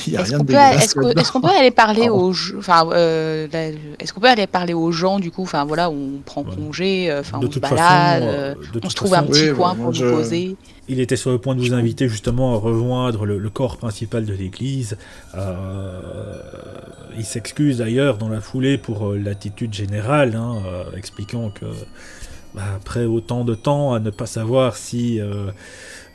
Il y a Est-ce rien qu'on de peut, dégueulasse là-dedans. est-ce qu'on peut aller parler Pardon. est-ce qu'on peut aller parler aux gens du coup, enfin voilà, on prend Voilà. congé, De on se toute balade, façon, on se trouve un petit Oui, bah, coin moi pour nous poser. il était sur le point de vous je- inviter justement à rejoindre le corps principal de l'église. Il s'excuse d'ailleurs dans la foulée pour l'attitude générale, expliquant que après autant de temps à ne pas savoir si...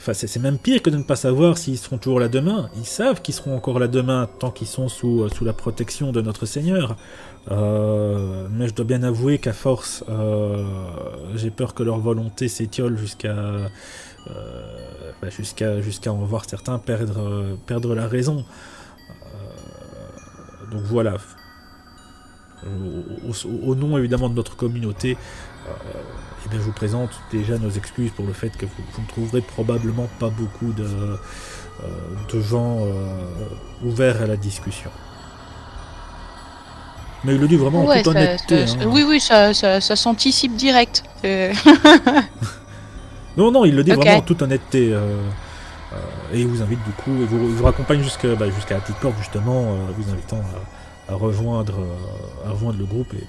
Enfin, c'est même pire que de ne pas savoir s'ils seront toujours là demain. Ils savent qu'ils seront encore là demain tant qu'ils sont sous la protection de notre Seigneur. Mais je dois bien avouer qu'à force, j'ai peur que leur volonté s'étiole jusqu'à en voir certains perdre la raison. Donc voilà. Au nom évidemment de notre communauté, eh bien, je vous présente déjà nos excuses pour le fait que vous ne trouverez probablement pas beaucoup de gens ouverts à la discussion. Mais il le dit vraiment en Ouais, toute honnêteté. oui, oui, ça s'anticipe direct. Non, il le dit Ok. vraiment en toute honnêteté. Et il vous invite du coup, il vous raccompagne jusqu'à la petite porte justement, vous invitant à rejoindre le groupe. Et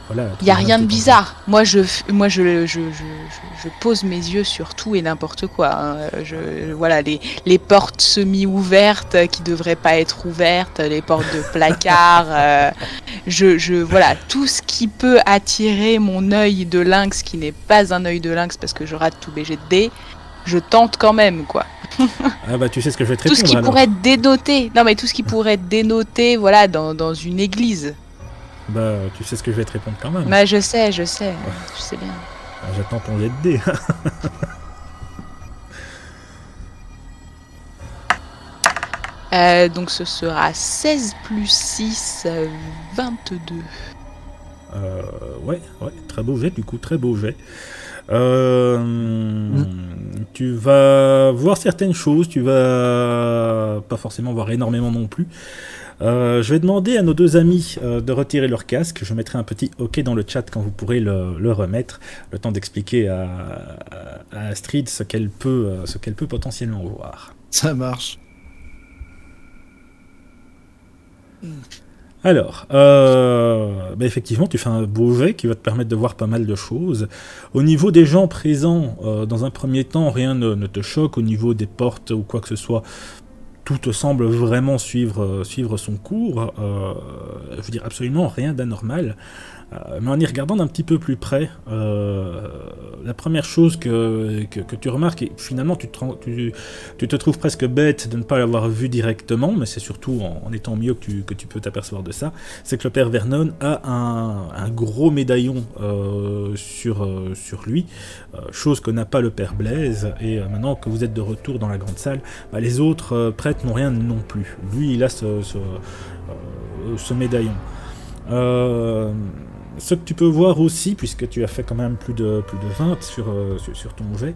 voilà. Il n'y a rien de bizarre. Moi, je pose mes yeux sur tout et n'importe quoi. Hein. Voilà, les portes semi-ouvertes qui devraient pas être ouvertes, les portes de placard. Voilà, tout ce qui peut attirer mon œil de lynx, qui n'est pas un œil de lynx parce que je rate tout BG de dés, je tente quand même, quoi. Ah bah tu sais ce que je vais te Tout répondre ce qui alors. pourrait être dénoté. Non, mais tout ce qui pourrait être dénoté, voilà, dans une église. Bah tu sais ce que je vais te répondre quand même. Bah, je sais bien. Ah, j'attends ton jet de dés. Donc ce sera 16 plus 6, 22. Ouais, très beau jet du coup, très beau jet. Tu vas voir certaines choses, tu vas pas forcément voir énormément non plus. Je vais demander à nos deux amis de retirer leur casque. Je mettrai un petit OK dans le chat quand vous pourrez le remettre. Le temps d'expliquer à Astrid ce qu'elle peut potentiellement voir. Ça marche. Alors, effectivement, tu fais un beau jet qui va te permettre de voir pas mal de choses. Au niveau des gens présents, dans un premier temps, rien ne te choque. Au niveau des portes ou quoi que ce soit, tout te semble vraiment suivre son cours. Je veux dire, absolument rien d'anormal. Mais en y regardant d'un petit peu plus près, la première chose que tu remarques, et finalement tu te trouves presque bête de ne pas l'avoir vu directement, mais c'est surtout en étant mieux que tu peux t'apercevoir de ça, c'est que le père Vernon a un gros médaillon sur lui, chose que n'a pas le père Blaise, et maintenant que vous êtes de retour dans la grande salle, les autres prêtres n'ont rien non plus. Lui, il a ce médaillon. Ce que tu peux voir aussi, puisque tu as fait quand même plus de 20 sur ton jet,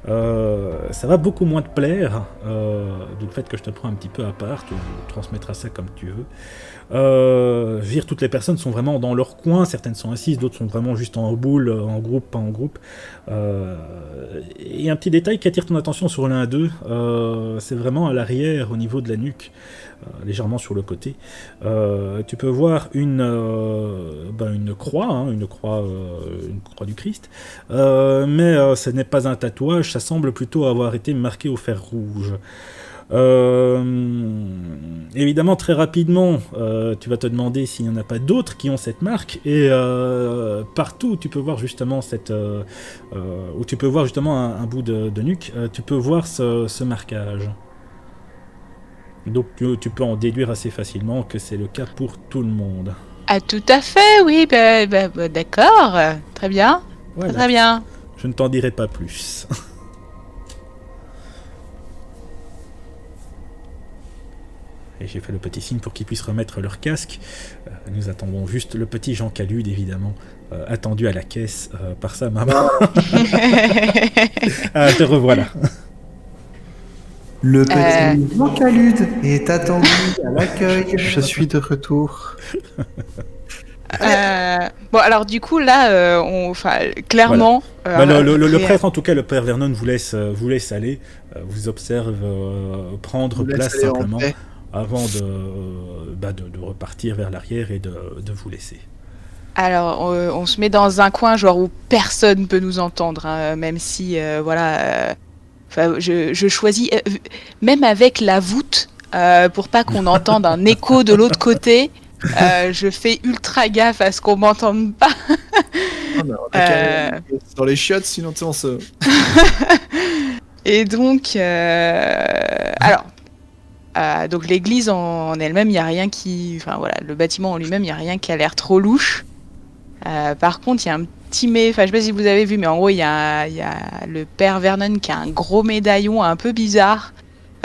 ça va beaucoup moins te plaire, du fait que je te prends un petit peu à part, tu transmettras ça comme tu veux. Je veux dire, toutes les personnes sont vraiment dans leur coin, certaines sont assises, d'autres sont vraiment juste en boule, en groupe, pas en groupe. Et un petit détail qui attire ton attention sur l'un d'eux, c'est vraiment à l'arrière, au niveau de la nuque, légèrement sur le côté. Tu peux voir une croix, une croix du Christ, mais ce n'est pas un tatouage, ça semble plutôt avoir été marqué au fer rouge. Évidemment, très rapidement, tu vas te demander s'il n'y en a pas d'autres qui ont cette marque, et partout où tu peux voir justement un bout de nuque, tu peux voir ce marquage. Donc tu peux en déduire assez facilement que c'est le cas pour tout le monde. Ah, tout à fait, oui, d'accord, très bien, Voilà. très bien. Je ne t'en dirai pas plus. Et j'ai fait le petit signe pour qu'ils puissent remettre leur casque. Nous attendons juste le petit Jean Calude, évidemment, attendu à la caisse par sa maman. Ah, te revoilà. Le petit Jean Calude est attendu à l'accueil. Je suis de retour. Bon, alors du coup, là, clairement... Voilà. Le prêtre, en tout cas, le père Vernon vous laisse aller, vous observe prendre place simplement. avant de repartir vers l'arrière et de vous laisser. Alors, on se met dans un coin genre où personne peut nous entendre, hein, même si, je choisis, même avec la voûte, pour pas qu'on entende un écho de l'autre côté, je fais ultra gaffe à ce qu'on m'entende pas. Ah, bah, on a qu'à aller dans les chiottes, sinon tu sais, on se... Et donc, donc l'église en elle-même, il y a rien qui, enfin voilà, le bâtiment en lui-même, il y a rien qui a l'air trop louche. Par contre, il y a un petit je sais pas si vous avez vu, mais en gros, il y a le père Vernon qui a un gros médaillon un peu bizarre,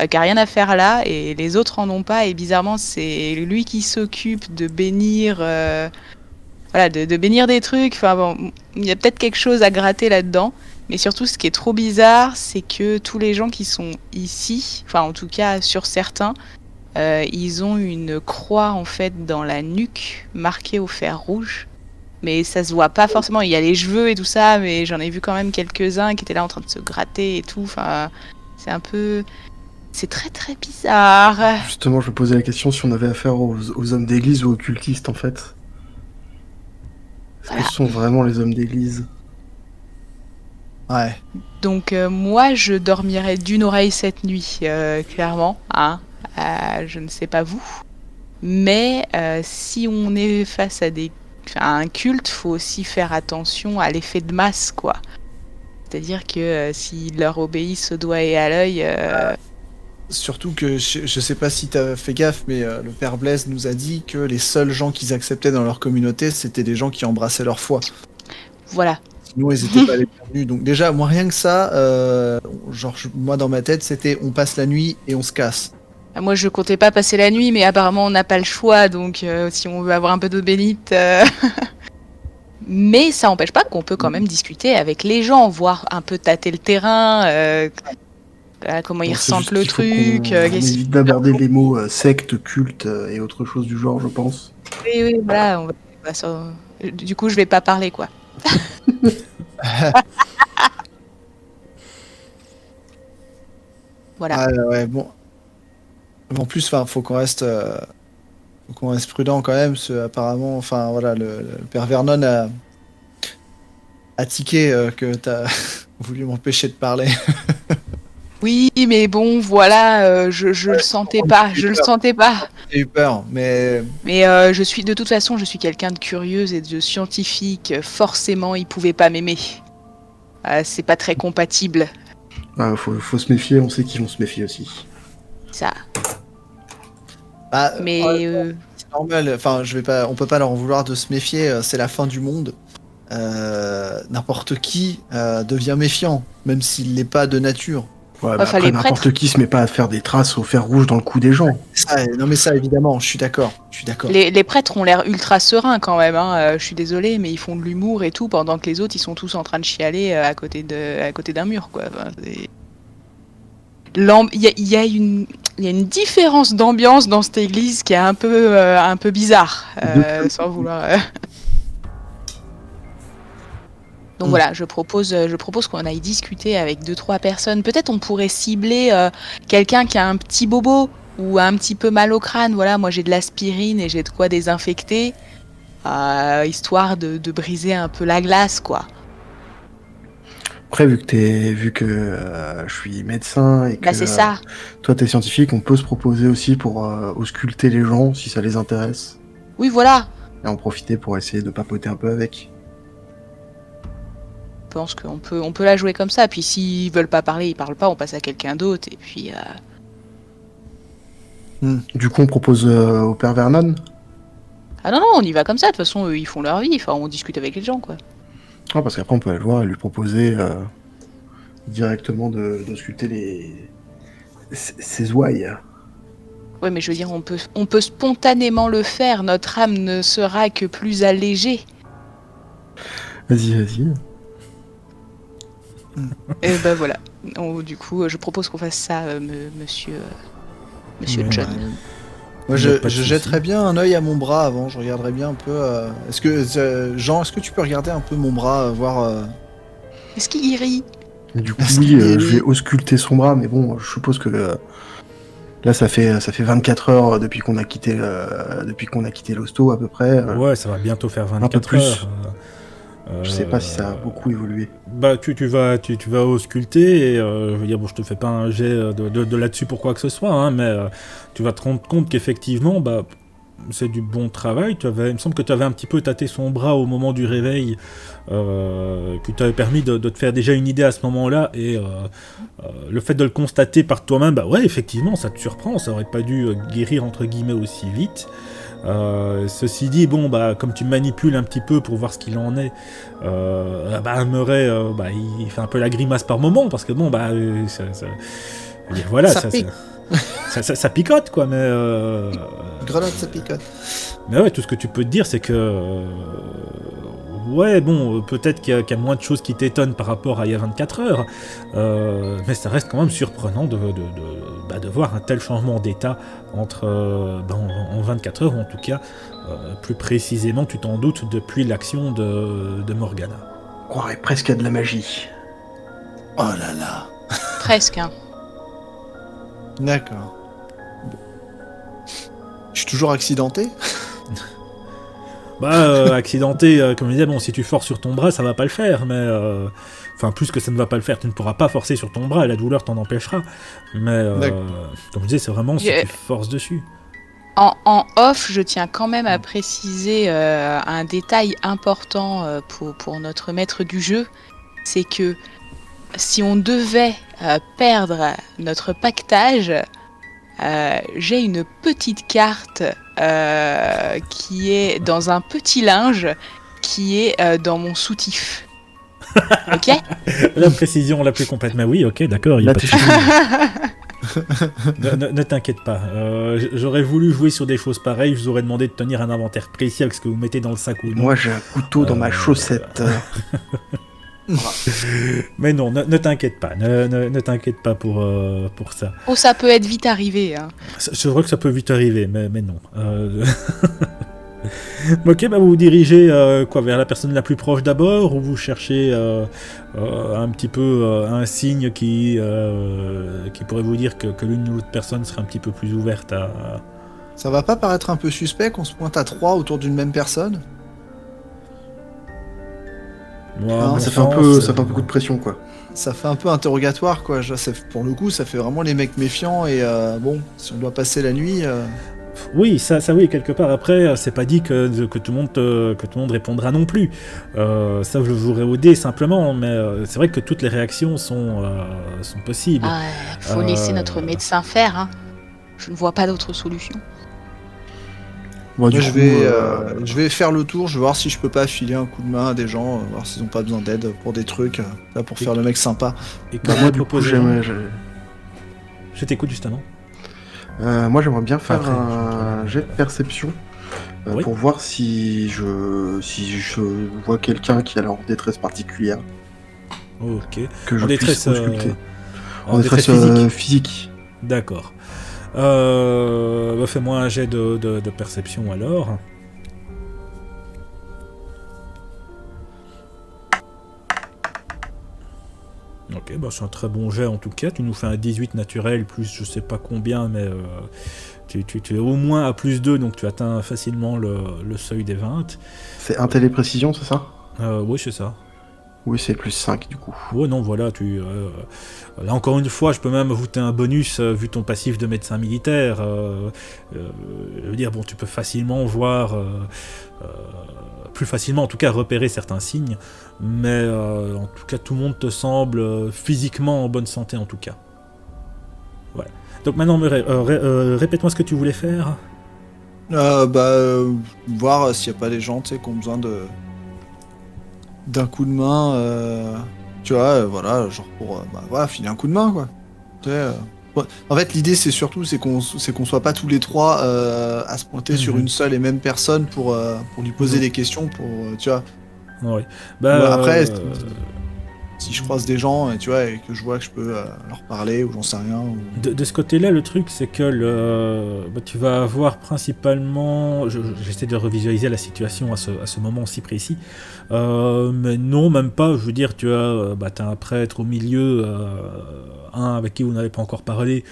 qui a rien à faire là, et les autres en ont pas. Et bizarrement, c'est lui qui s'occupe de bénir, de bénir des trucs. Enfin bon, il y a peut-être quelque chose à gratter là-dedans. Mais surtout, ce qui est trop bizarre, c'est que tous les gens qui sont ici, enfin en tout cas sur certains, ils ont une croix en fait dans la nuque, marquée au fer rouge. Mais ça se voit pas forcément. Il y a les cheveux et tout ça, mais j'en ai vu quand même quelques-uns qui étaient là en train de se gratter et tout. Enfin, c'est très très bizarre. Justement, je me posais la question si on avait affaire aux hommes d'église ou aux cultistes en fait. Est-ce que ce sont vraiment les hommes d'église ? Ouais. Donc moi, je dormirai d'une oreille cette nuit, clairement. Hein. Je ne sais pas vous. Mais si on est face à un culte, faut aussi faire attention à l'effet de masse, quoi. C'est-à-dire que s'ils leur obéissent au doigt et à l'œil... Surtout que je sais pas si t'as fait gaffe, mais le père Blaise nous a dit que les seuls gens qu'ils acceptaient dans leur communauté, c'était des gens qui embrassaient leur foi. Voilà. Sinon, ils étaient pas les bienvenus. Donc déjà, moi, rien que ça, moi, dans ma tête, c'était on passe la nuit et on se casse. Moi, je comptais pas passer la nuit, mais apparemment, on n'a pas le choix. Donc, si on veut avoir un peu d'eau bénite... Mais ça n'empêche pas qu'on peut quand même discuter avec les gens, voir un peu tâter le terrain, comment ils ressentent le truc. On évite d'aborder les mots secte, culte et autre chose du genre, je pense. Oui, voilà. Du coup, je vais pas parler, quoi. Voilà. Ah, ouais, bon. En plus, faut qu'on reste prudent quand même, parce que, apparemment, enfin voilà, le père Vernon a tiqué que t'as voulu m'empêcher de parler. Oui, mais bon, voilà, je le sentais pas, J'ai eu peur, mais... Mais de toute façon, je suis quelqu'un de curieuse et de scientifique. Forcément, il pouvait pas m'aimer. C'est pas très compatible. Faut se méfier, on sait qu'ils vont se méfier aussi. Ça. Mais c'est normal. Enfin, on peut pas leur en vouloir de se méfier. C'est la fin du monde. N'importe qui devient méfiant, même s'il l'est pas de nature. Ouais, après, n'importe qui se met pas à faire des traces au fer rouge dans le cou des gens. Non mais ça, évidemment, je suis d'accord. Les prêtres ont l'air ultra sereins quand même. Hein. Je suis désolée, mais ils font de l'humour et tout, pendant que les autres, ils sont tous en train de chialer à côté d'un mur, quoi. Enfin, il y a une différence d'ambiance dans cette église qui est un peu bizarre, sans vouloir... Donc voilà, je propose qu'on aille discuter avec 2-3 personnes. Peut-être on pourrait cibler quelqu'un qui a un petit bobo ou un petit peu mal au crâne. Voilà, moi j'ai de l'aspirine et j'ai de quoi désinfecter, histoire de briser un peu la glace, quoi. Après, vu que je suis médecin et que c'est ça. Toi t'es scientifique, on peut se proposer aussi pour ausculter les gens si ça les intéresse. Oui, voilà. Et en profiter pour essayer de papoter un peu avec. Je pense qu'on peut la jouer comme ça. Puis s'ils veulent pas parler, ils parlent pas, on passe à quelqu'un d'autre. Et puis. Du coup, on propose au père Vernon. Ah non, on y va comme ça. De toute façon, eux, ils font leur vie. Enfin, on discute avec les gens, quoi. Ah, parce qu'après, on peut aller le voir et lui proposer directement d'ausculter ses ouailles. Ouais, mais je veux dire, on peut spontanément le faire. Notre âme ne sera que plus allégée. Vas-y. Et ben voilà. Du coup, je propose qu'on fasse ça, monsieur John. Moi, je jetterais bien un œil à mon bras avant. Je regarderais bien un peu. Jean, est-ce que tu peux regarder un peu mon bras, voir. Est-ce qu'il rit ? Du coup, oui, je vais ausculter son bras, mais bon, je suppose que Là, ça fait 24 heures depuis qu'on a quitté l'hosto, à peu près. Ouais, ça va bientôt faire peu 24 plus. heures. Je sais pas si ça a beaucoup évolué. Bah, tu vas ausculter et je veux dire, bon, je te fais pas un jet de là-dessus pour quoi que ce soit, hein, mais tu vas te rendre compte qu'effectivement, bah, c'est du bon travail. Il me semble que tu avais un petit peu tâté son bras au moment du réveil, qui t'avait permis de te faire déjà une idée à ce moment-là, et le fait de le constater par toi-même, bah ouais, effectivement, ça te surprend, ça aurait pas dû guérir entre guillemets aussi vite. Ceci dit, bon, bah, comme tu manipules un petit peu pour voir ce qu'il en est, bah, Murray, bah, il fait un peu la grimace par moment, parce que bon, bah, voilà, Ça pique. ça picote, quoi, mais... Grelotte, ça picote. Mais ouais, tout ce que tu peux te dire, c'est que... ouais, bon, peut-être qu'il y a moins de choses qui t'étonnent par rapport à il y a 24 heures, mais ça reste quand même surprenant de voir un tel changement d'état entre, en 24 heures, ou en tout cas, plus précisément, tu t'en doutes, depuis l'action de Morgana. On croirait presque à de la magie. Oh là là. Presque, hein. D'accord. Je suis toujours accidenté. Bah, accidenté, comme je disais, bon, si tu forces sur ton bras, ça va pas le faire, mais... Enfin, plus que ça ne va pas le faire, tu ne pourras pas forcer sur ton bras, la douleur t'en empêchera. Mais, comme je disais, c'est vraiment si tu forces dessus. En off, je tiens quand même à préciser un détail important pour notre maître du jeu, c'est que si on devait perdre notre pactage, j'ai une petite carte qui est dans un petit linge qui est dans mon soutif. Ok. La précision la plus complète, mais oui, ok, d'accord, il n'y a pas de souci. Ne t'inquiète pas, j'aurais voulu jouer sur des choses pareilles, je vous aurais demandé de tenir un inventaire précis avec ce que vous mettez dans le sac ou non. Moi j'ai un couteau dans ma chaussette. Mais non, ne t'inquiète pas, ne t'inquiète pas pour ça. Oh, ça peut être vite arrivé. Hein. C'est vrai que ça peut vite arriver, mais non. Ok, bah vous vous dirigez vers la personne la plus proche d'abord, ou vous cherchez un petit peu un signe qui pourrait vous dire que l'une ou l'autre personne serait un petit peu plus ouverte à... Ça va pas paraître un peu suspect qu'on se pointe à 3 autour d'une même personne? Moi, ça fait un peu coup de pression, quoi. Ça fait un peu interrogatoire, quoi. Pour le coup, ça fait vraiment les mecs méfiants, et bon, si on doit passer la nuit... Oui, ça oui, quelque part. Après, c'est pas dit que tout le monde répondra non plus. Ça, je jouerai au dé simplement, mais c'est vrai que toutes les réactions sont possibles. Faut laisser notre médecin faire. Hein. Je ne vois pas d'autre solution. Moi, je vais faire le tour, je vais voir si je peux pas filer un coup de main à des gens, voir s'ils ont pas besoin d'aide pour des trucs, là, pour faire le mec sympa. Et moi, du coup, je t'écoute justement. Moi, j'aimerais bien faire un jet de perception pour voir si je vois quelqu'un qui a l'air en détresse particulière. Ok. Que je puisse ausculter. En détresse physique. D'accord. Fais-moi un jet de perception alors. Ok, bah c'est un très bon jet en tout cas. Tu nous fais un 18 naturel, plus je sais pas combien, mais tu es au moins à plus 2, donc tu atteins facilement le seuil des 20. C'est un téléprécision, c'est ça? Oui, c'est ça. Oui, c'est plus 5 du coup. Ouais, non, voilà, là encore une fois, je peux même ajouter un bonus vu ton passif de médecin militaire. Je veux dire, bon, tu peux facilement voir, plus facilement en tout cas repérer certains signes, mais en tout cas tout le monde te semble physiquement en bonne santé en tout cas. Voilà. Donc maintenant, répète-moi ce que tu voulais faire. Voir s'il n'y a pas des gens, tu sais, qui ont besoin d'un coup de main, tu vois, voilà, genre pour filer un coup de main, quoi. Tu sais, en fait, l'idée c'est surtout qu'on soit pas tous les trois à se pointer sur une seule et même personne pour lui poser des questions, pour tu vois. Ouais. Après, si je croise des gens et tu vois et que je vois que je peux leur parler ou j'en sais rien. Ou... De ce côté-là, le truc, c'est que tu vas avoir principalement... J'essaie de revisualiser la situation à ce moment si précis. Mais non, même pas. Je veux dire, tu as t'as un prêtre au milieu, un avec qui vous n'avez pas encore parlé,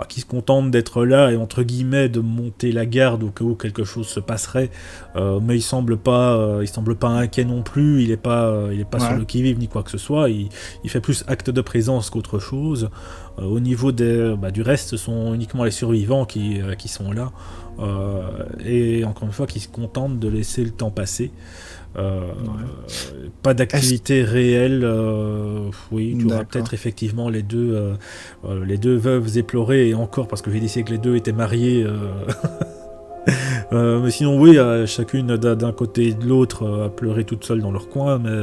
qui se contente d'être là et entre guillemets de monter la garde au cas où quelque chose se passerait. Mais il semble pas inquiet non plus. Il est pas sur le qui-vive ni quoi que ce soit. Il fait plus acte de présence qu'autre chose. Au niveau du reste, ce sont uniquement les survivants qui sont là. Et encore une fois, qui se contentent de laisser le temps passer. Pas d'activité réelle. Oui, tu auras peut-être effectivement les deux veuves éplorées, et encore parce que j'ai décidé que les deux étaient mariés. Mais sinon, oui, chacune d'un côté et de l'autre a pleuré toute seule dans leur coin, mais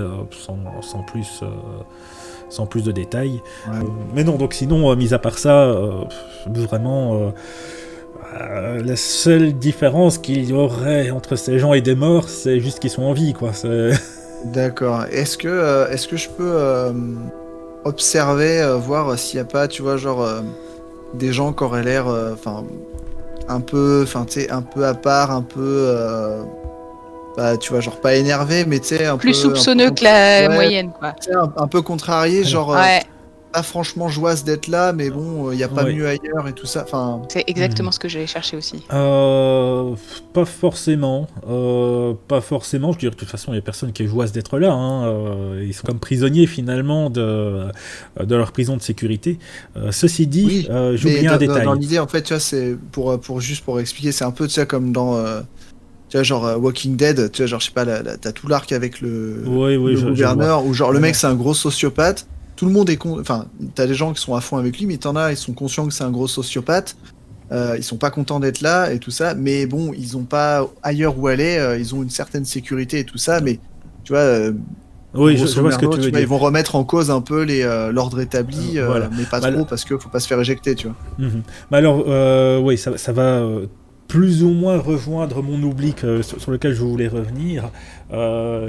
sans plus de détails. Ouais. Mais non, donc sinon, mis à part ça, vraiment, la seule différence qu'il y aurait entre ces gens et des morts, c'est juste qu'ils sont en vie, quoi. D'accord. Est-ce que je peux observer, voir s'il n'y a pas, tu vois, genre des gens qui auraient l'air, un peu à part, un peu, tu vois, genre pas énervé, mais tu sais, un peu... Plus soupçonneux que la moyenne, quoi. Tu sais, un peu contrarié, genre... Ouais. Pas franchement joyeuse d'être là, mais bon, il n'y a pas Ouais. mieux ailleurs et tout ça. Enfin, C'est exactement ce que j'allais chercher aussi. Pas forcément. Pas forcément. Je veux dire, de toute façon, il y a personne qui est joyeuse d'être là. Ils sont comme prisonniers finalement de leur prison de sécurité. Ceci dit, oui, j'oublie un détail. dans l'idée, en fait, tu vois, c'est pour expliquer, c'est un peu, tu sais, comme dans, tu vois, genre Walking Dead, tu vois, genre, je sais pas, t'as tout l'arc avec le gouverneur, où genre le mec c'est un gros sociopathe. Tout le monde est enfin, t'as des gens qui sont à fond avec lui, mais t'en as, ils sont conscients que c'est un gros sociopathe. Ils sont pas contents d'être là et tout ça, mais bon, ils ont pas ailleurs où aller. Ils ont une certaine sécurité et tout ça, mais tu vois. Oui, je vois ce que tu veux dire. Ils vont remettre en cause un peu l'ordre établi, voilà. mais pas trop parce que faut pas se faire éjecter, tu vois. Mais alors, oui, ça va plus ou moins rejoindre mon oubli sur lequel je voulais revenir.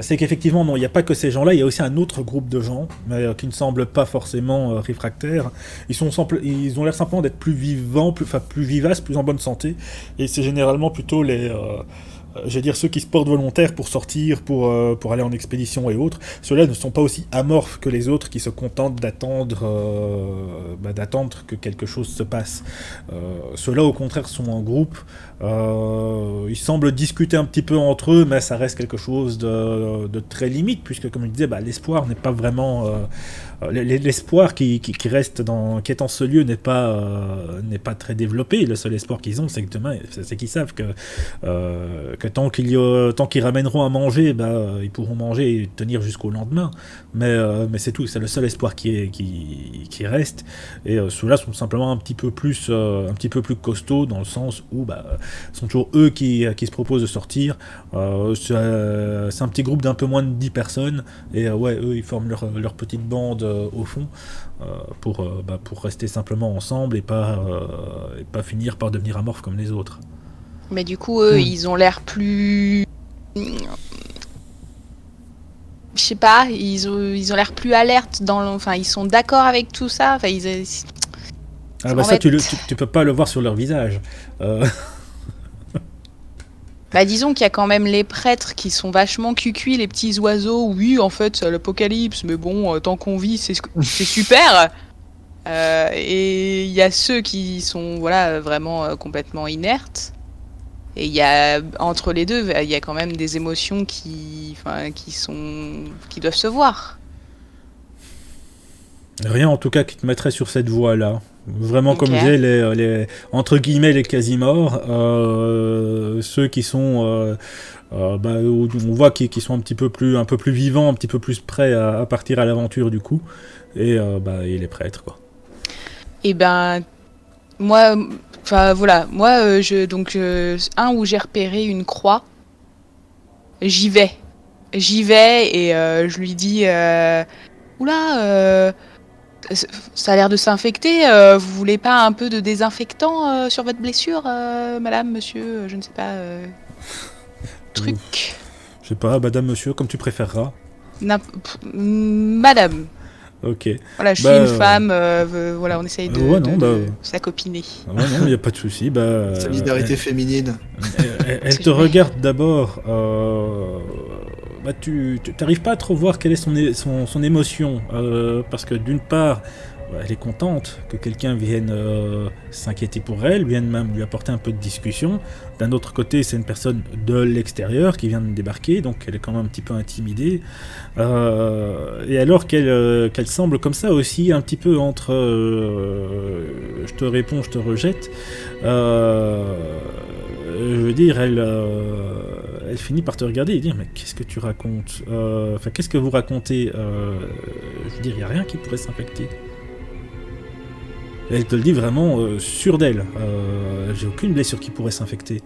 C'est qu'effectivement, non, il n'y a pas que ces gens-là, il y a aussi un autre groupe de gens, mais qui ne semblent pas forcément réfractaires. Ils ont l'air simplement d'être plus vivants, plus vivaces, plus en bonne santé, et c'est généralement plutôt ceux qui se portent volontaires pour sortir, pour aller en expédition et autres. Ceux-là ne sont pas aussi amorphes que les autres qui se contentent d'attendre que quelque chose se passe. Ceux-là, au contraire, sont en groupe. Ils semblent discuter un petit peu entre eux, mais ça reste quelque chose de très limite, puisque, comme je disais, l'espoir n'est pas vraiment... l'espoir qui est en ce lieu n'est pas très développé. Le seul espoir qu'ils ont, c'est que demain, c'est qu'ils savent que tant qu'ils ramèneront à manger, ils pourront manger et tenir jusqu'au lendemain. Mais c'est tout, c'est le seul espoir qui reste. Et ceux-là sont simplement un petit peu plus costauds, dans le sens où sont toujours eux qui se proposent de sortir. C'est un petit groupe d'un peu moins de 10 personnes, et eux ils forment leur petite bande au fond pour rester simplement ensemble et pas finir par devenir amorphes comme les autres. Mais du coup, eux, ils ont l'air plus... Je sais pas, ils ont l'air plus alertes enfin, ils sont d'accord avec tout ça. Enfin, tu peux pas le voir sur leur visage. Disons qu'il y a quand même les prêtres qui sont vachement cucuis, les petits oiseaux. Oui, en fait, c'est l'apocalypse, mais bon, tant qu'on vit, c'est super. Et il y a ceux qui sont vraiment complètement inertes. Et il y a entre les deux, il y a quand même des émotions qui doivent se voir. Rien en tout cas qui te mettrait sur cette voie-là. Vraiment, Okay. comme je disais, les entre guillemets les quasi-morts, ceux qui sont où on voit qu'ils sont un peu plus vivants, un petit peu plus prêts à partir à l'aventure du coup, et les prêtres, quoi. Et moi, un où j'ai repéré une croix, j'y vais et je lui dis oula, ça a l'air de s'infecter, vous voulez pas un peu de désinfectant sur votre blessure, madame, monsieur, je ne sais pas, truc. Je sais pas, madame, monsieur, comme tu préféreras. Madame. Ok. Voilà, je suis une femme, voilà, on essaye de s'acopiner. Ouais, non, il n'y a pas de souci. Solidarité féminine. Elle te regarde d'abord. Tu n'arrives pas à trop voir quelle est son émotion. Parce que d'une part, elle est contente que quelqu'un vienne s'inquiéter pour elle, vienne même lui apporter un peu de discussion. D'un autre côté, c'est une personne de l'extérieur qui vient de débarquer, donc elle est quand même un petit peu intimidée. Et alors qu'elle semble comme ça aussi un petit peu entre je te réponds, je te rejette. Je veux dire, elle finit par te regarder et dire mais qu'est-ce que tu racontes, qu'est-ce que vous racontez, je veux dire, il n'y a rien qui pourrait s'infecter. Elle te le dit vraiment sûre d'elle. J'ai aucune blessure qui pourrait s'infecter.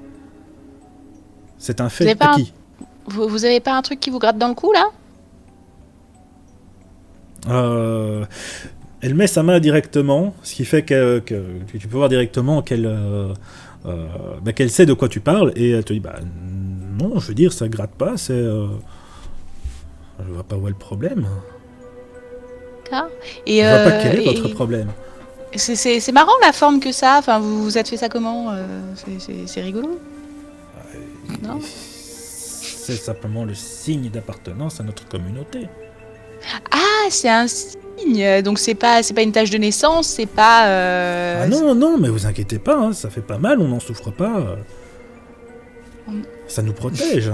C'est un fait acquis. Vous avez pas un truc qui vous gratte dans le cou là ? Elle met sa main directement, ce qui fait que tu peux voir directement qu'elle sait de quoi tu parles, et elle te dit non, je veux dire, ça gratte pas, c'est je vois pas où est le problème. D'accord. Je vois pas quel est votre problème. C'est marrant la forme que ça. Enfin, vous vous êtes fait ça comment ? C'est rigolo. Non ? C'est simplement le signe d'appartenance à notre communauté. Ah, c'est un signe. Donc c'est pas une tache de naissance, c'est pas. Ah non, mais vous inquiétez pas, hein, ça fait pas mal, on n'en souffre pas. Ça nous protège.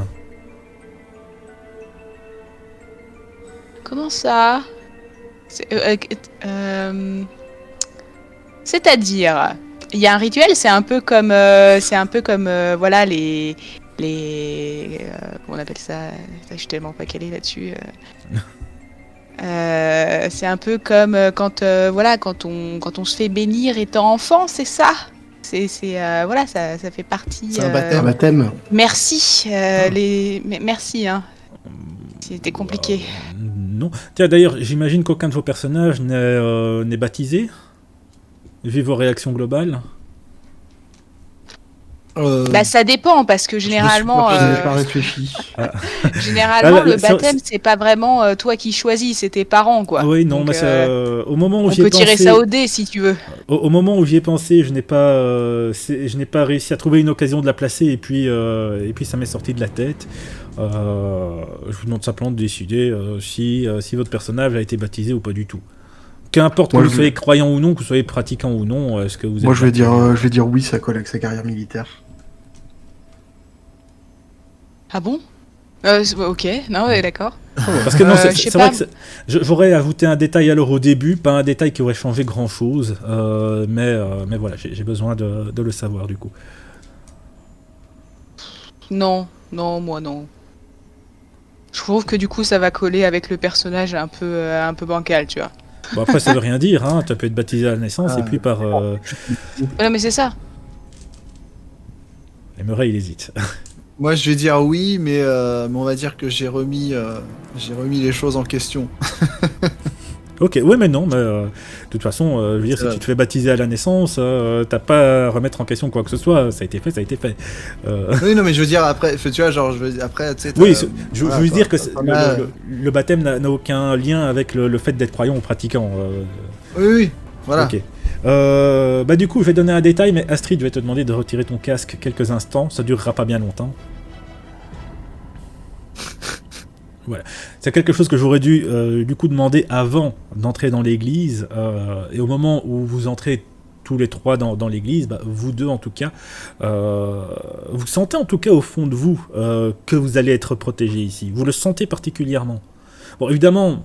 Comment ça ? C'est-à-dire, il y a un rituel, c'est un peu comme voilà les comment on appelle ça ? Je suis tellement pas calée là-dessus. C'est un peu comme quand on se fait bénir étant enfant, c'est ça. Voilà, ça fait partie. C'est un baptême. Merci, merci. Hein. C'était compliqué. Non. Tiens, d'ailleurs, j'imagine qu'aucun de vos personnages n'est baptisé. Vu vos réactions globales. Ça dépend parce que généralement. Je n'ai pas réfléchi. Généralement, le baptême, c'est pas vraiment toi qui choisis, c'est tes parents, quoi. Oui, non, donc, mais au moment où j'y ai pensé. On peut tirer ça au dé si tu veux. Au moment où j'y ai pensé, je n'ai pas réussi à trouver une occasion de la placer et puis ça m'est sorti de la tête. Je vous demande simplement de décider si votre personnage a été baptisé ou pas du tout. Qu'importe que vous soyez croyant ou non, que vous soyez pratiquant ou non, est-ce que vous êtes... Moi, je vais dire oui, ça colle avec sa carrière militaire. Ah bon ok, non, d'accord. Parce que non, c'est vrai que j'aurais ajouté un détail alors au début, pas un détail qui aurait changé grand-chose, mais voilà, j'ai besoin de le savoir du coup. Non, moi non. Je trouve que du coup, ça va coller avec le personnage un peu bancal, tu vois. Bon, après, ça veut rien dire, hein. Tu peux être baptisé à la naissance et puis par... Non, mais c'est ça. Emeray, il hésite. Moi, je vais dire oui, mais on va dire que j'ai remis les choses en question. Ok, ouais, mais non, mais de toute façon, je veux dire, si tu te fais baptiser à la naissance, t'as pas à remettre en question quoi que ce soit, ça a été fait. Oui, non, mais je veux dire, après, tu vois, genre, après, tu sais... Oui, je veux dire que le baptême n'a aucun lien avec le fait d'être croyant ou pratiquant. Oui, voilà. Ok. Du coup, je vais donner un détail, mais Astrid, je vais te demander de retirer ton casque quelques instants, ça durera pas bien longtemps. Voilà. C'est quelque chose que j'aurais dû du coup demander avant d'entrer dans l'église, et au moment où vous entrez tous les trois dans l'église, vous deux en tout cas, vous sentez en tout cas au fond de vous que vous allez être protégé ici. Vous le sentez particulièrement. Bon, évidemment,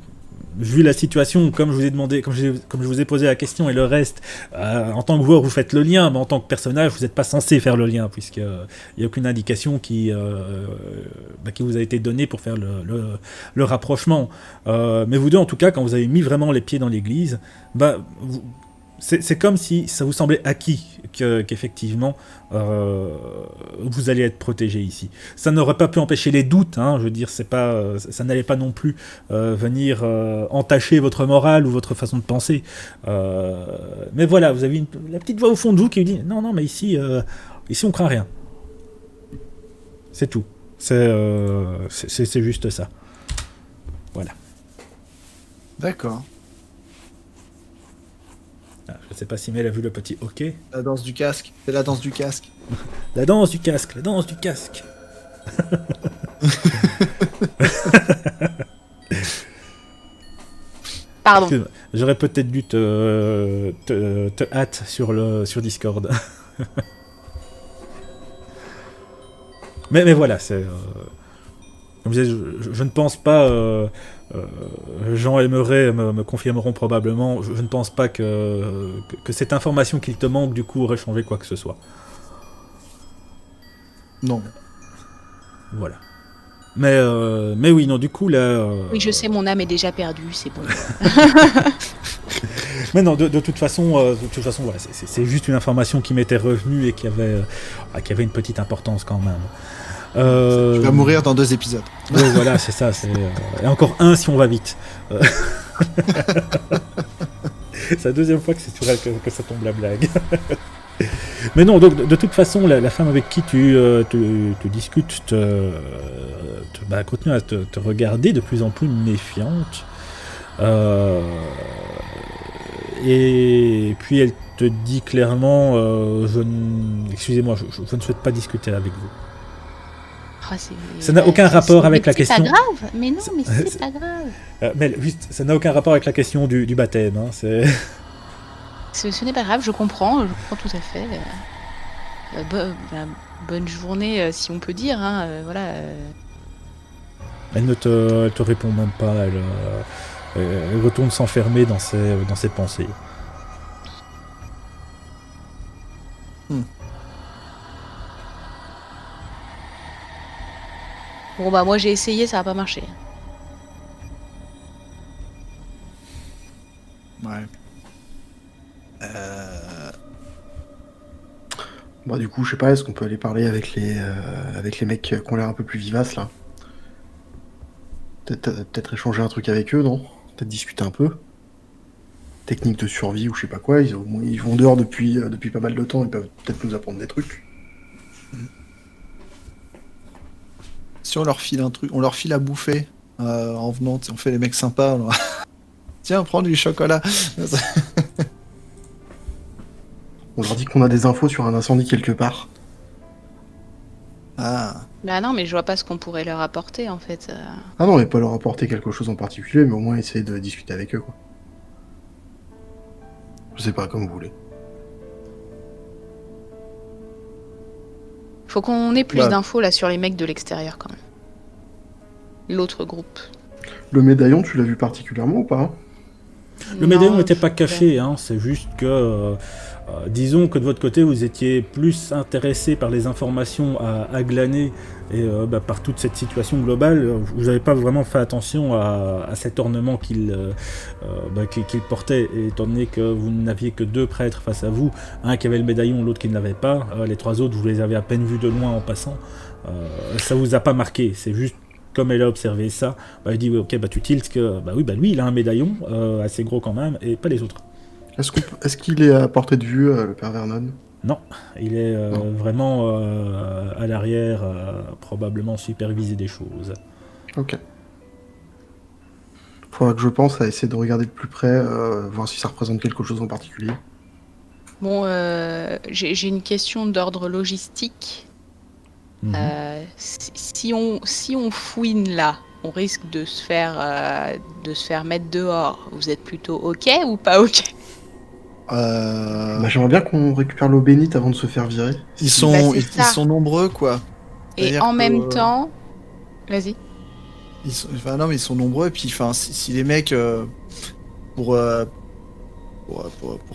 vu la situation, comme je vous ai demandé, comme je vous ai posé la question et le reste, en tant que joueur, vous faites le lien, mais en tant que personnage, vous n'êtes pas censé faire le lien, puisqu'il n'y a aucune indication qui vous a été donnée pour faire le rapprochement. Mais vous deux, en tout cas, quand vous avez mis vraiment les pieds dans l'église, c'est comme si ça vous semblait acquis qu'effectivement vous allez être protégé ici. Ça n'aurait pas pu empêcher les doutes, hein, je veux dire, ça n'allait pas non plus venir entacher votre morale ou votre façon de penser. Mais voilà, vous avez la petite voix au fond de vous qui vous dit non, mais ici on craint rien. C'est tout. C'est juste ça. Voilà. D'accord. Ah, je sais pas si Mel a vu le petit OK. La danse du casque. C'est la danse du casque. La danse du casque, la danse du casque. Pardon. Excuse-moi, j'aurais peut-être dû te hâte sur Discord. mais voilà, c'est... comme je disais, je ne pense pas... Jean et Meuret me confirmeront probablement, je ne pense pas que cette information qu'il te manque, du coup, aurait changé quoi que ce soit. Non. Voilà. Mais oui, non, du coup, là... Oui, je sais, mon âme est déjà perdue, c'est bon. Mais non, de toute façon, voilà, c'est juste une information qui m'était revenue et qui avait une petite importance quand même. Tu vas mourir dans 2 épisodes. Ouais, voilà, c'est ça. Et encore un si on va vite. C'est la 2e fois que c'est sur elle que ça tombe la blague. Mais non, donc de toute façon, la femme avec qui tu discutes continue à te regarder de plus en plus méfiante. Et puis elle te dit clairement excusez-moi, je ne souhaite pas discuter avec vous. Oh, Ça n'a aucun rapport avec la question. C'est pas grave, mais non, mais c'est pas grave. Mais juste, ça n'a aucun rapport avec la question du baptême. Hein, Ce n'est pas grave, je comprends tout à fait. Bonne journée, si on peut dire. Hein, voilà. Elle ne te répond même pas. Elle retourne s'enfermer dans ses pensées. Bon bah moi j'ai essayé, ça a pas marché. Ouais. Bah du coup, je sais pas, est-ce qu'on peut aller parler avec les mecs qui ont l'air un peu plus vivaces là? Peut-être échanger un truc avec eux, non? Peut-être discuter un peu. Technique de survie ou je sais pas quoi, ils vont dehors depuis pas mal de temps, ils peuvent peut-être nous apprendre des trucs. Si on leur file un truc, on leur file à bouffer en venant, on fait les mecs sympas. Tiens, prends du chocolat. On leur dit qu'on a des infos sur un incendie quelque part. Ah. Bah non, mais je vois pas ce qu'on pourrait leur apporter en fait. Ah non, mais pas leur apporter quelque chose en particulier, mais au moins essayer de discuter avec eux, quoi. Je sais pas, comme vous voulez. Faut qu'on ait plus Bah. d'infos là sur les mecs de l'extérieur quand même. L'autre groupe. Le médaillon, tu l'as vu particulièrement ou pas? Le médaillon n'était pas caché, hein, c'est juste que, disons que de votre côté, vous étiez plus intéressé par les informations à glaner et par toute cette situation globale. Vous n'avez pas vraiment fait attention à cet ornement qu'il portait, et étant donné que vous n'aviez que 2 prêtres face à vous, un qui avait le médaillon, l'autre qui ne l'avait pas, les 3 autres, vous les avez à peine vus de loin en passant. Ça vous a pas marqué, c'est juste... Comme elle a observé ça, elle dit ok, tu tiltes que lui il a un médaillon assez gros quand même, et pas les autres. Est-ce qu'il est à portée de vue, le père Vernon? Non, il est vraiment à l'arrière, probablement superviser des choses. Ok. Faudra que je pense à essayer de regarder de plus près, voir si ça représente quelque chose en particulier. Bon, j'ai une question d'ordre logistique. Si on fouine là, on risque de se faire mettre dehors. Vous êtes plutôt ok ou pas ok? Bah, j'aimerais bien qu'on récupère l'eau bénite avant de se faire virer. Ils sont, Bah, c'est ils ça. sont nombreux, quoi. Et C'est-à-dire en que, même temps, vas-y. Non, mais ils sont nombreux. Et puis, si les mecs, pour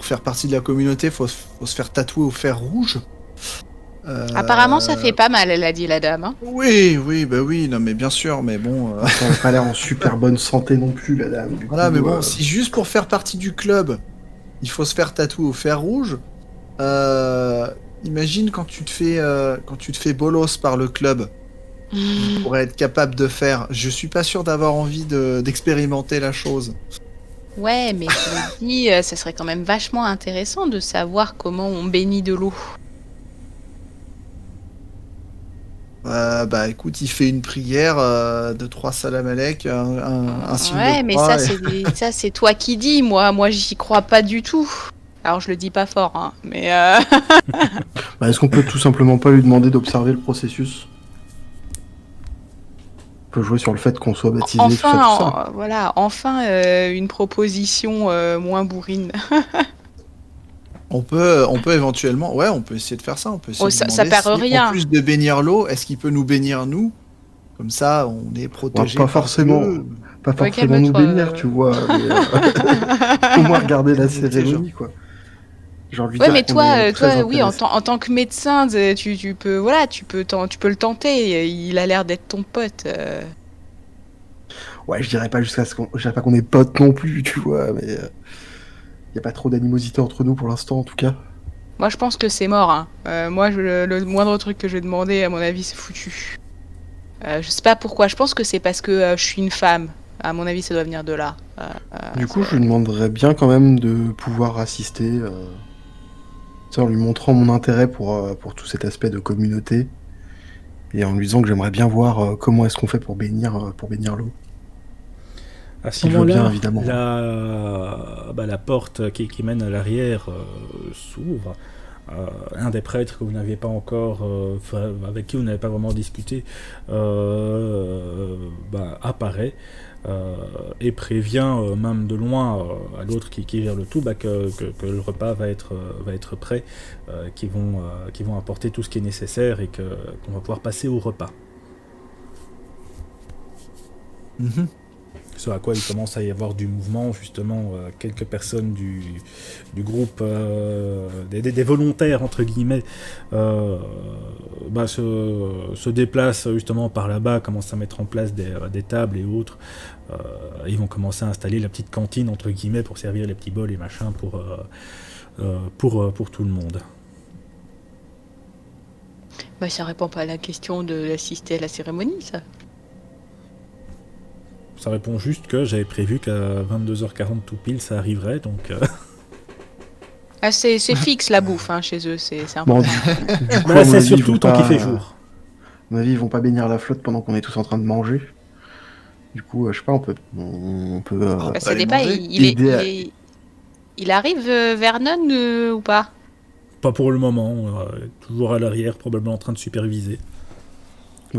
faire partie de la communauté, faut se faire tatouer au fer rouge. Apparemment, ça fait pas mal, elle a dit la dame. Hein. Oui, non, mais bien sûr, mais bon. Ça n'a pas l'air en super bonne santé non plus, la dame. Du Voilà, coup, mais bon, si juste pour faire partie du club, il faut se faire tatouer au fer rouge. Imagine quand tu te fais bolos par le club. Pour être capable de faire. Je suis pas sûr d'avoir envie d'expérimenter la chose. Ouais, mais je me dis, ça serait quand même vachement intéressant de savoir comment on bénit de l'eau. Bah écoute, il fait une prière de 3 salam alek, un signe Ouais, de mais croix ça c'est toi qui dis, moi j'y crois pas du tout. Alors je le dis pas fort, hein, mais Bah, est-ce qu'on peut tout simplement pas lui demander d'observer le processus? On peut jouer sur le fait qu'on soit baptisé, tout ça. voilà, une proposition moins bourrine. On peut éventuellement, ouais, on peut essayer de faire ça. On peut essayer de Ça demander perd si, rien. en plus de bénir l'eau, est-ce qu'il peut nous bénir nous? Comme ça, on est protégé. Pas forcément. Pas Ouais, forcément nous calme-toi, bénir, tu vois. Mais, au moins regarder la cérémonie, quoi. Genre lui Ouais, dire mais qu'on est très oui, en intéressé. tant que médecin, tu peux, voilà, tu peux le tenter. Il a l'air d'être ton pote. Ouais, je dirais pas qu'on est potes non plus, tu vois, mais y a pas trop d'animosité entre nous pour l'instant, en tout cas. Moi, je pense que c'est mort. Hein. Moi, le moindre truc que je vais demander, à mon avis, c'est foutu. Je sais pas pourquoi. Je pense que c'est parce que je suis une femme. À mon avis, ça doit venir de là. Du coup, je lui demanderais bien quand même de pouvoir assister, en lui montrant mon intérêt pour tout cet aspect de communauté, et en lui disant que j'aimerais bien voir comment est-ce qu'on fait pour bénir l'eau. À ce S'il veut bien, moment-là, évidemment. la porte qui mène à l'arrière s'ouvre. Un des prêtres que vous n'aviez pas encore, avec qui vous n'avez pas vraiment discuté, apparaît et prévient même de loin à l'autre qui gère le tout que le repas va être prêt, qu'ils vont apporter tout ce qui est nécessaire et qu'on va pouvoir passer au repas. Mhm. Ce à quoi il commence à y avoir du mouvement, justement, quelques personnes du groupe, des volontaires, entre guillemets, se déplacent justement par là-bas, commencent à mettre en place des tables et autres. Ils vont commencer à installer la petite cantine, entre guillemets, pour servir les petits bols et machin pour tout le monde. Bah, ça répond pas à la question d'assister à la cérémonie, ça. Ça répond juste que j'avais prévu qu'à 22h40 tout pile ça arriverait, donc... Ah, c'est fixe la bouffe chez eux, c'est Bon, important. du coup, à mon c'est avis, surtout tant qu'il fait jour. À mon avis, ils vont pas bénir la flotte pendant qu'on est tous en train de manger. Du coup, je sais pas, on peut Bah, ça aller dépend, manger. il arrive Vernon ou pas? Pas pour le moment, toujours à l'arrière, probablement en train de superviser.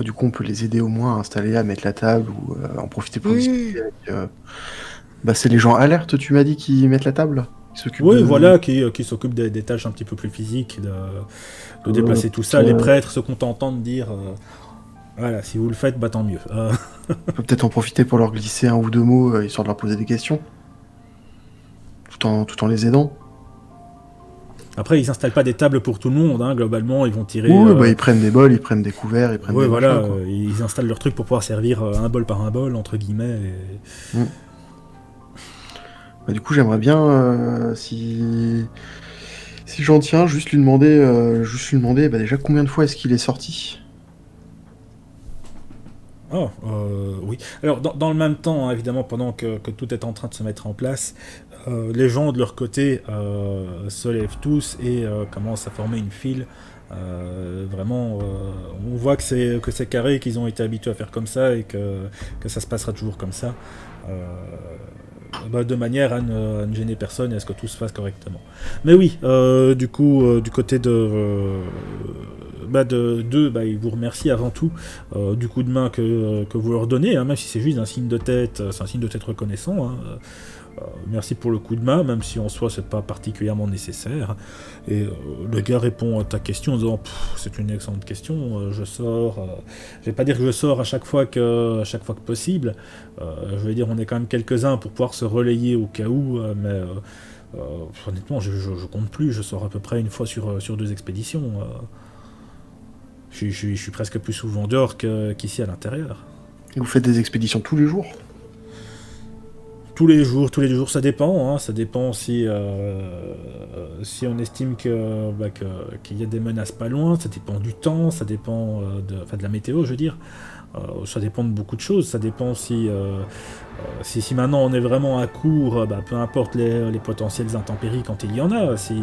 du coup, on peut les aider au moins à installer, à mettre la table ou en profiter pour discuter avec... c'est les gens alertes, tu m'as dit, qui mettent la table? Oui, voilà, qui s'occupent des tâches un petit peu plus physiques, de déplacer tout ça. Les prêtres se contentant de dire voilà, si vous le faites, tant mieux. On peut peut-être en profiter pour leur glisser un ou deux mots, histoire de leur poser des questions, tout en les aidant. Après, ils installent pas des tables pour tout le monde, hein, globalement, ils vont tirer... ils prennent des bols, ils prennent des couverts, ils prennent des voilà, machins, quoi. ils installent leur truc pour pouvoir servir un bol par un bol, entre guillemets. Du coup, j'aimerais bien, si j'en tiens, juste lui demander déjà combien de fois est-ce qu'il est sorti. Oui. Alors, dans le même temps, hein, évidemment, pendant que tout est en train de se mettre en place, les gens de leur côté se lèvent tous et commencent à former une file. Vraiment, on voit que c'est carré, qu'ils ont été habitués à faire comme ça et que ça se passera toujours comme ça. De manière à ne gêner personne et à ce que tout se fasse correctement. Mais oui, du coup, du côté d'eux, ils vous remercient avant tout du coup de main que vous leur donnez, hein, même si c'est juste un signe de tête, c'est un signe de tête reconnaissant. Hein, merci pour le coup de main, même si en soi c'est pas particulièrement nécessaire. Et le gars répond à ta question en disant c'est une excellente question, je sors, je vais pas dire que je sors à chaque fois que possible, je vais dire on est quand même quelques-uns pour pouvoir se relayer au cas où, mais honnêtement je compte plus, je sors à peu près une fois sur 2 expéditions. Je suis presque plus souvent dehors qu'ici à l'intérieur. Et vous faites des expéditions tous les jours? Tous les jours, ça dépend. Hein, ça dépend si on estime qu'il y a des menaces pas loin. Ça dépend du temps, ça dépend de la météo, je veux dire. Ça dépend de beaucoup de choses. Ça dépend si maintenant on est vraiment à court, peu importe les potentielles intempéries quand il y en a. Si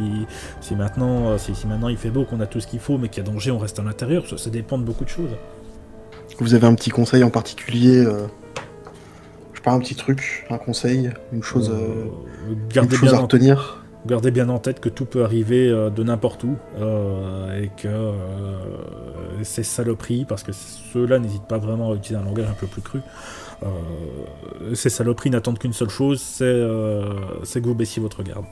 maintenant il fait beau, qu'on a tout ce qu'il faut, mais qu'il y a danger, on reste à l'intérieur. Ça dépend de beaucoup de choses. Vous avez un petit conseil en particulier pas un petit truc, un conseil, une chose à retenir? Gardez bien en tête que tout peut arriver de n'importe où et que ces saloperies, parce que ceux-là n'hésitent pas vraiment à utiliser un langage un peu plus cru, ces saloperies n'attendent qu'une seule chose, c'est que vous baissiez votre garde.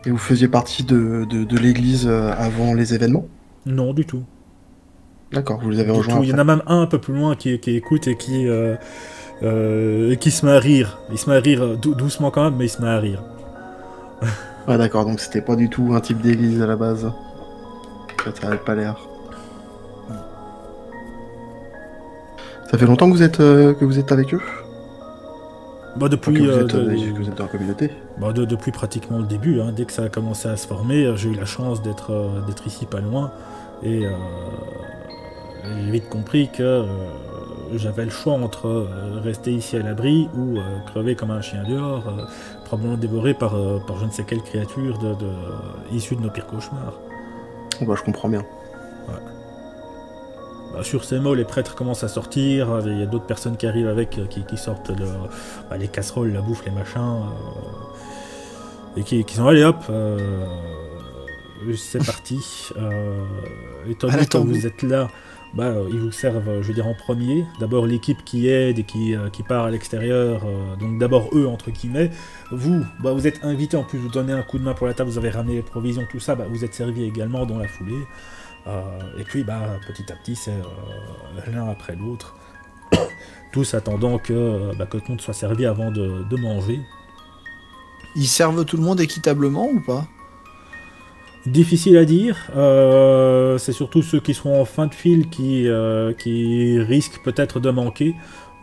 Et vous faisiez partie de l'église avant les événements? Non, du tout. D'accord, vous les avez Du rejoints tout. Il y en après. a même un peu plus loin qui écoute et qui se met à rire. Il se met à rire doucement quand même, mais il se met à rire. Ouais, d'accord, donc c'était pas du tout un type d'église à la base. Ça avait pas l'air. Ça fait longtemps que vous êtes avec eux? Bah, Enfin, depuis, que vous êtes dans la communauté? depuis pratiquement le début, hein, dès que ça a commencé à se former, j'ai eu la chance d'être ici pas loin et j'ai vite compris que j'avais le choix entre rester ici à l'abri ou crever comme un chien dehors, probablement dévoré par je ne sais quelle créature issue de nos pires cauchemars. Oh, bah, je comprends bien. Bah, sur ces mots, les prêtres commencent à sortir, il y a d'autres personnes qui arrivent avec, qui sortent les casseroles, la bouffe, les machins, et qui sont allez hop, c'est parti. Étant donné que vous êtes là, ils vous servent, je veux dire, en premier. D'abord l'équipe qui aide et qui part à l'extérieur, donc d'abord eux, entre guillemets. Vous, vous êtes invités, en plus vous donnez un coup de main pour la table, vous avez ramené les provisions, tout ça, vous êtes servi également dans la foulée. Et puis petit à petit c'est l'un après l'autre, tous attendant que tout le monde soit servi avant de manger. Ils servent tout le monde équitablement ou pas? Difficile à dire, c'est surtout ceux qui sont en fin de file qui risquent peut-être de manquer,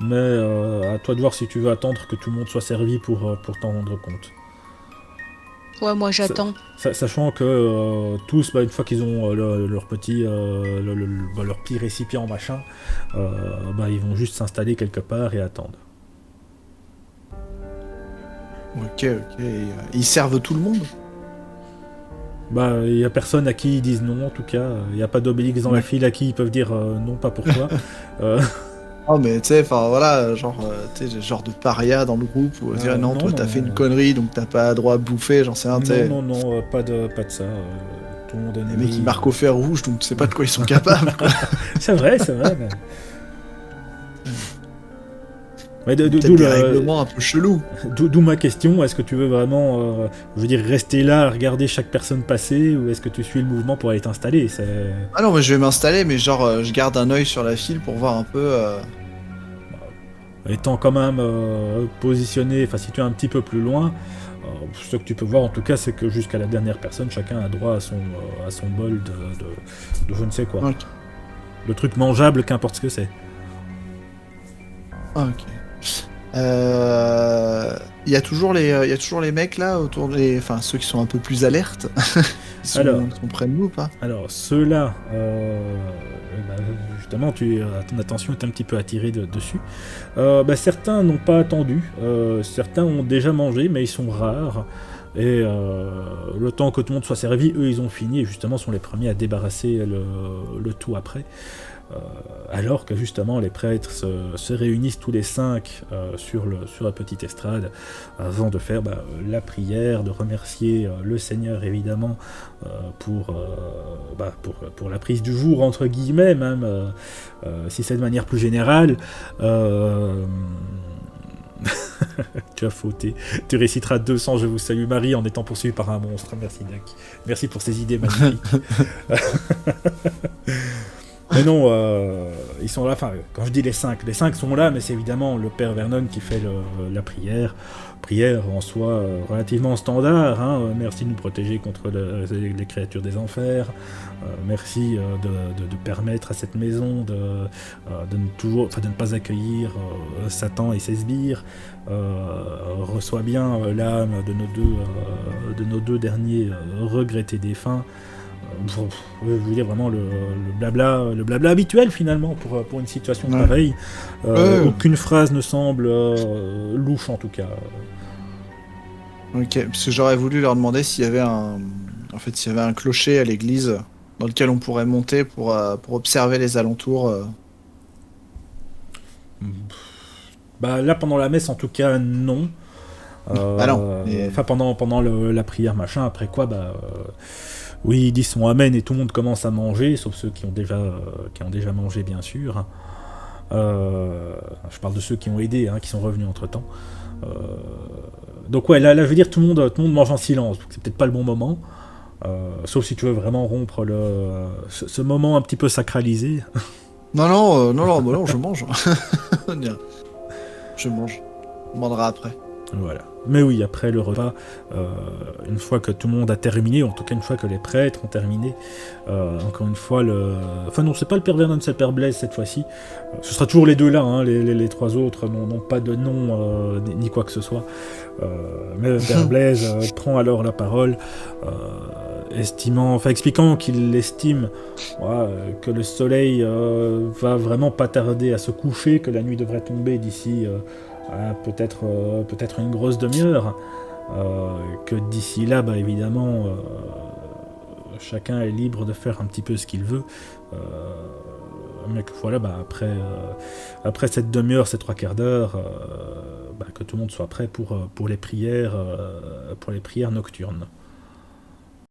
mais à toi de voir si tu veux attendre que tout le monde soit servi pour t'en rendre compte. Ouais, moi j'attends. Sachant que tous, une fois qu'ils ont leur petit récipient machin, ils vont juste s'installer quelque part et attendre. Ok. Et, ils servent tout le monde? Il y a personne à qui ils disent non, en tout cas. Il n'y a pas d'Obélix dans la file à qui ils peuvent dire non, pas pour toi. Oh, mais tu sais, enfin voilà, genre de paria dans le groupe où dire non, toi t'as fait une connerie donc t'as pas droit à bouffer, j'en sais rien, tu sais. Non, pas de ça. Tout le monde est Les mecs qui marquent au fer rouge donc tu sais pas de quoi ils sont capables, quoi. C'est vrai. Mais Peut-être des règlements un peu chelous. D'où ma question, est-ce que tu veux vraiment rester là à regarder chaque personne passer ou est-ce que tu suis le mouvement pour aller t'installer? Ah non, mais je vais m'installer, mais genre je garde un œil sur la file pour voir un peu. Étant quand même positionné, situé un petit peu plus loin, ce que tu peux voir en tout cas c'est que jusqu'à la dernière personne, chacun a droit à son bol de je ne sais quoi. Ok. Le truc mangeable, qu'importe ce que c'est. Ah, ok. Il y a toujours les mecs là autour ceux qui sont un peu plus alertes. Ils sont près de nous ou pas? Alors ceux-là, justement, ton attention est un petit peu attirée dessus. Certains n'ont pas attendu, certains ont déjà mangé, mais ils sont rares. Et le temps que tout le monde soit servi, eux ils ont fini et justement sont les premiers à débarrasser le tout après. Alors que justement les prêtres se réunissent tous les 5 sur la petite estrade avant de faire la prière, de remercier le Seigneur évidemment pour la prise du jour entre guillemets, même si c'est de manière plus générale. Tu as fauté. Tu réciteras 200 Je vous salue Marie en étant poursuivi par un monstre. Merci Doc. Merci pour ces idées magnifiques. Mais non, ils sont là, quand je dis les 5 sont là, mais c'est évidemment le père Vernon qui fait la prière. Prière en soi relativement standard, hein. Merci de nous protéger contre les créatures des enfers. Merci de permettre à cette maison de ne pas accueillir Satan et ses sbires. Reçoit bien l'âme de nos deux derniers regrettés défunts. Je veux dire vraiment le blabla habituel finalement pour une situation pareille. Aucune phrase ne semble louche en tout cas. Ok, parce que j'aurais voulu leur demander s'il y avait un clocher à l'église dans lequel on pourrait monter pour observer les alentours. Là pendant la messe en tout cas non. Bah non, mais- Enfin, pendant la prière, machin, après quoi, oui, ils disent son amen et tout le monde commence à manger, sauf ceux qui ont déjà mangé, bien sûr. Je parle de ceux qui ont aidé, qui sont revenus entre-temps. Donc ouais, là, je veux dire, tout le monde mange en silence, donc c'est peut-être pas le bon moment. Sauf si tu veux vraiment rompre ce moment un petit peu sacralisé. Non, je mange. Je mange. On demandera après. Voilà. Mais oui, après le repas, une fois que tout le monde a terminé, en tout cas une fois que les prêtres ont terminé, encore une fois, enfin non, c'est pas le père Vernon, c'est le père Blaise cette fois-ci. Ce sera toujours les deux là, les trois autres n'ont pas de nom ni quoi que ce soit. Mais le père Blaise prend alors la parole, expliquant qu'il estime que le soleil va vraiment pas tarder à se coucher, que la nuit devrait tomber d'ici peut-être une grosse demi-heure, que d'ici là, évidemment, chacun est libre de faire un petit peu ce qu'il veut, mais que voilà, après cette demi-heure, ces trois quarts d'heure, que tout le monde soit prêt pour les prières nocturnes.